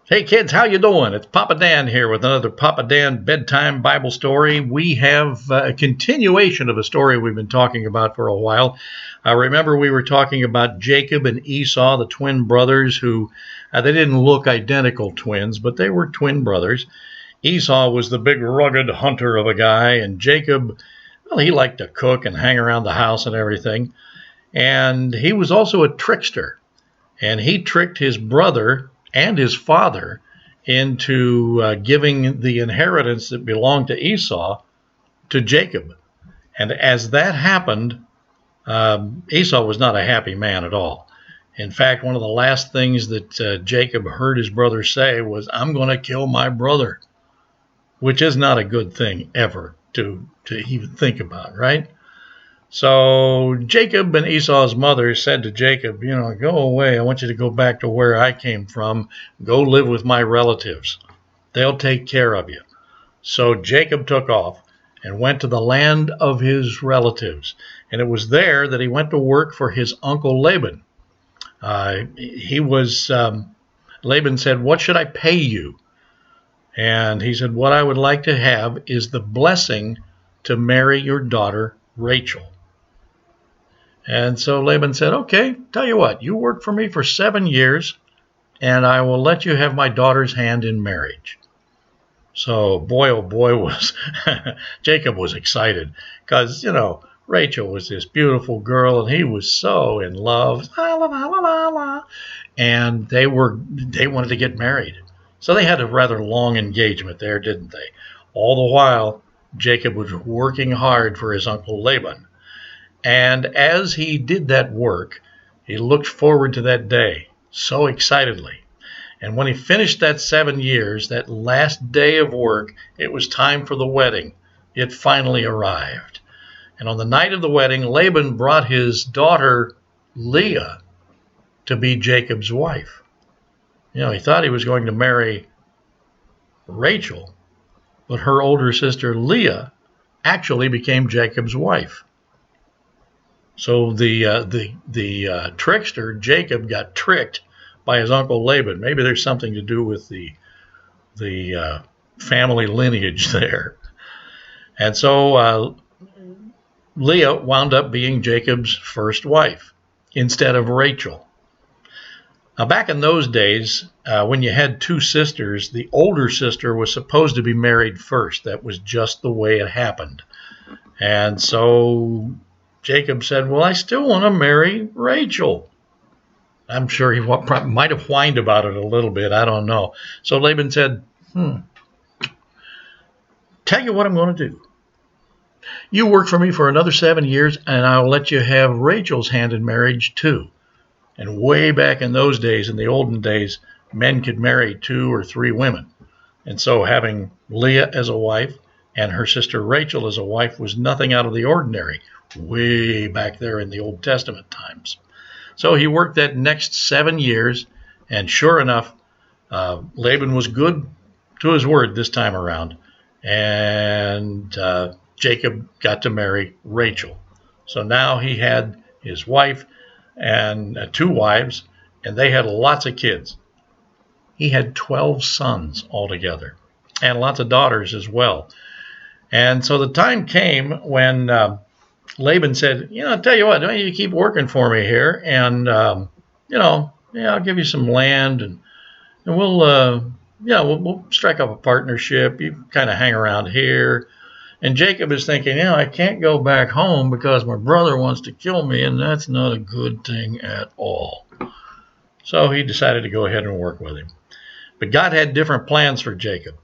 Hey kids, how you doing? It's Papa Dan here with another Papa Dan bedtime Bible story. We have a continuation of a story we've been talking about for a while. Remember we were talking about Jacob and Esau, the twin brothers who, they didn't look identical twins, but they were twin brothers. Esau was the big rugged hunter of a guy, and Jacob, well, he liked to cook and hang around the house and everything. And he was also a trickster, and he tricked his brother and his father into giving the inheritance that belonged to Esau to Jacob. And as that happened, Esau was not a happy man at all. In fact, one of the last things that Jacob heard his brother say was, "I'm going to kill my brother," which is not a good thing ever to even think about, right? So Jacob and Esau's mother said to Jacob, "Go away. I want you to go back to where I came from. Go live with my relatives. They'll take care of you." So Jacob took off and went to the land of his relatives. And it was there that he went to work for his uncle Laban. Laban said, "What should I pay you?" And he said, "What I would like to have is the blessing to marry your daughter Rachel." And so Laban said, "Okay, tell you what, you work for me for 7 years, and I will let you have my daughter's hand in marriage." So boy, oh boy, was Jacob was excited because, Rachel was this beautiful girl, and he was so in love. La, la, la, la, la. And they wanted to get married. So they had a rather long engagement there, didn't they? All the while, Jacob was working hard for his uncle Laban. And as he did that work, he looked forward to that day so excitedly. And when he finished that 7 years, that last day of work, it was time for the wedding. It finally arrived. And on the night of the wedding, Laban brought his daughter Leah to be Jacob's wife. He thought he was going to marry Rachel, but her older sister Leah actually became Jacob's wife. So the trickster, Jacob, got tricked by his uncle Laban. Maybe there's something to do with the family lineage there. And so Leah wound up being Jacob's first wife instead of Rachel. Now, back in those days, when you had two sisters, the older sister was supposed to be married first. That was just the way it happened. And so Jacob said, "Well, I still want to marry Rachel." I'm sure he might have whined about it a little bit. I don't know. So Laban said, "Tell you what I'm going to do. You work for me for another 7 years, and I'll let you have Rachel's hand in marriage too." And way back in those days, in the olden days, men could marry 2 or 3 women. And so having Leah as a wife and her sister Rachel as a wife was nothing out of the ordinary, way back there in the Old Testament times. So he worked that next 7 years, and sure enough, Laban was good to his word this time around, and Jacob got to marry Rachel. So now he had his wife and 2 wives, and they had lots of kids. He had 12 sons altogether, and lots of daughters as well. And so the time came when Laban said, "I'll tell you what, don't you keep working for me here, and I'll give you some land, and we'll strike up a partnership. You kind of hang around here." And Jacob is thinking, I can't go back home because my brother wants to kill me, and that's not a good thing at all. So he decided to go ahead and work with him. But God had different plans for Jacob.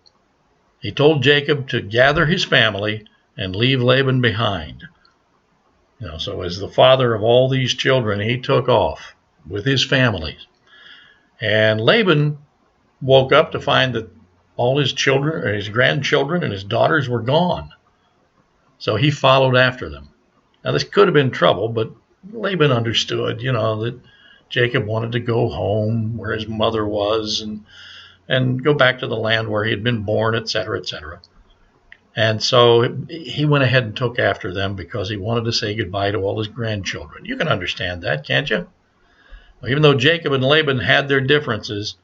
He told Jacob to gather his family and leave Laban behind. So as the father of all these children, he took off with his family. And Laban woke up to find that all his children, or his grandchildren, and his daughters were gone. So he followed after them. Now, this could have been trouble, but Laban understood, that Jacob wanted to go home where his mother was and go back to the land where he had been born, etc., etc. And so he went ahead and took after them because he wanted to say goodbye to all his grandchildren. You can understand that, can't you? Even though Jacob and Laban had their differences,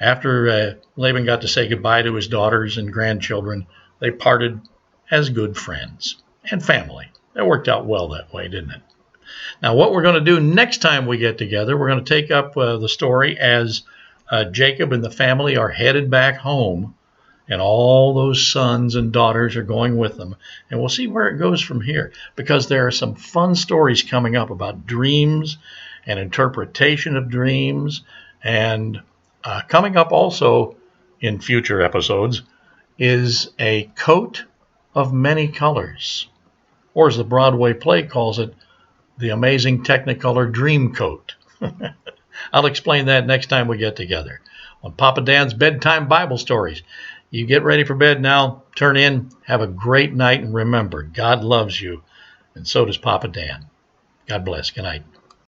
After Laban got to say goodbye to his daughters and grandchildren, they parted as good friends and family. It worked out well that way, didn't it? Now, what we're going to do next time we get together, we're going to take up the story as Jacob and the family are headed back home, and all those sons and daughters are going with them. And we'll see where it goes from here, because there are some fun stories coming up about dreams and interpretation of dreams. And coming up also in future episodes is a coat of many colors, or as the Broadway play calls it, the amazing Technicolor Dream Coat. I'll explain that next time we get together on Papa Dan's Bedtime Bible Stories. You get ready for bed now, turn in, have a great night, and remember, God loves you, and so does Papa Dan. God bless. Good night.